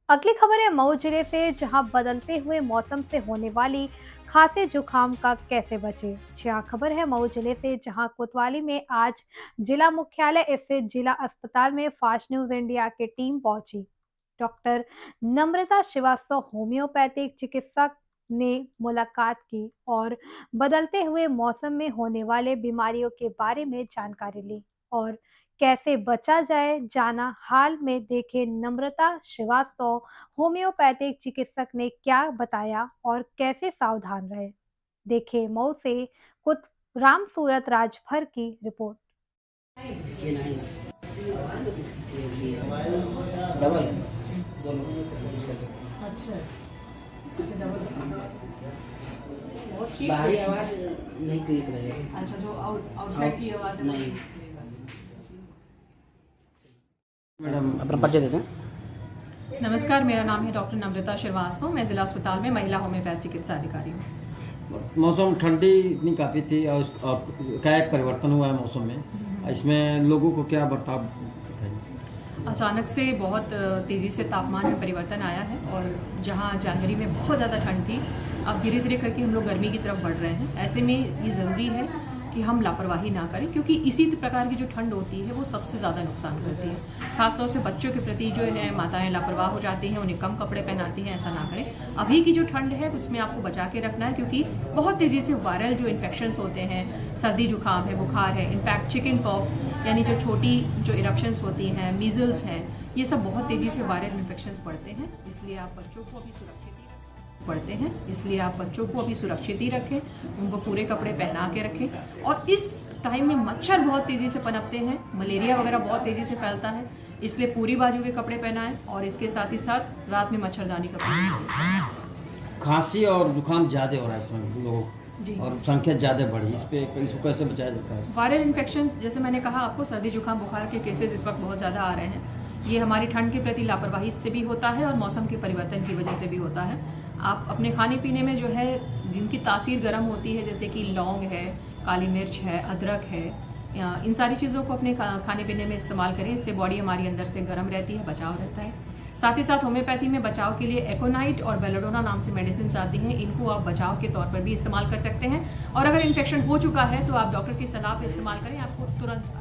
अगली खबर है मऊ जिले से, जहां बदलते हुए मौसम से होने वाली खांसी जुकाम का कैसे बचे। जहां खबर है मऊ जिले से, जहां कोतवाली में आज जिला मुख्यालय स्थित जिला अस्पताल में फास्ट न्यूज इंडिया की टीम पहुंची। डॉक्टर नम्रता श्रीवास्तव होम्योपैथिक चिकित्सक ने मुलाकात की और बदलते हुए मौसम में होने वाले बीमारियों के बारे में जानकारी ली और कैसे बचा जाए जाना। हाल में देखे नम्रता श्रीवास्तव होम्योपैथिक चिकित्सक ने क्या बताया और कैसे सावधान रहे। देखे मऊ से कुछ राम सूरत राजभर की रिपोर्ट। अच्छा अच्छा डबल बहुत ठीक बाहरी है। आवाज नहीं क्लिक रहे। अच्छा जो आउटसाइड की आवाज़ है नहीं। मैडम अपना परिचय देते हैं। नमस्कार, मेरा नाम है डॉक्टर नम्रता श्रीवास्तव। मैं जिला अस्पताल में महिला होम्योपैथ चिकित्सा अधिकारी हूँ। मौसम ठंडी इतनी काफ़ी थी और क्या एक परिवर्तन हुआ है मौसम में, इसमें लोगों को क्या बर्ताव बताइए। अचानक से बहुत तेज़ी से तापमान में परिवर्तन आया है और जहाँ जनवरी में बहुत ज़्यादा ठंड थी, अब धीरे धीरे करके हम लोग गर्मी की तरफ बढ़ रहे हैं। ऐसे में ये ज़रूरी है कि हम लापरवाही ना करें, क्योंकि इसी प्रकार की जो ठंड होती है वो सबसे ज़्यादा नुकसान करती है। खासतौर से बच्चों के प्रति जो है माताएं लापरवाह हो जाती हैं, उन्हें कम कपड़े पहनाती हैं। ऐसा ना करें। अभी की जो ठंड है उसमें आपको बचा के रखना है, क्योंकि बहुत तेज़ी से वायरल जो इन्फेक्शंस होते हैं, सर्दी जुकाम है, बुखार है, इनफैक्ट चिकन पॉक्स यानी जो छोटी जो इरप्शंस होती हैं, मीजल्स हैं, ये सब बहुत तेज़ी से वायरल इन्फेक्शंस बढ़ते हैं। इसलिए आप बच्चों को अभी सुरक्षित ही रखें, उनको पूरे कपड़े पहना के रखें। और इस टाइम में मच्छर बहुत तेज़ी से पनपते हैं, मलेरिया वगैरह बहुत तेज़ी से फैलता है, इसलिए पूरी बाजू के कपड़े पहनाएं और इसके साथ ही साथ रात में मच्छरदानी का प्रयोग। खांसी और जुकाम ज़्यादा हो रहा है इसमें लोगों जी। और संख्या ज़्यादा बढ़ी, इसको कैसे बचाया जाता है। वायरल इन्फेक्शन जैसे मैंने कहा आपको, सर्दी जुकाम बुखार के केसेस इस वक्त बहुत ज़्यादा आ रहे हैं। ये हमारी ठंड के प्रति लापरवाही से भी होता है और मौसम के परिवर्तन की वजह से भी होता है। आप अपने खाने पीने में जो है जिनकी तासीर गर्म होती है, जैसे कि लौंग है, काली मिर्च है, अदरक है, इन सारी चीज़ों को अपने खाने पीने में इस्तेमाल करें। इससे बॉडी हमारी अंदर से गर्म रहती है, बचाव रहता है। साथ ही साथ होम्योपैथी में बचाव के लिए एकोनाइट और बेलाडोना नाम से मेडिसिन आती हैं, इनको आप बचाव के तौर पर भी इस्तेमाल कर सकते हैं। और अगर इन्फेक्शन हो चुका है तो आप डॉक्टर की सलाह पर इस्तेमाल करें, आपको तुरंत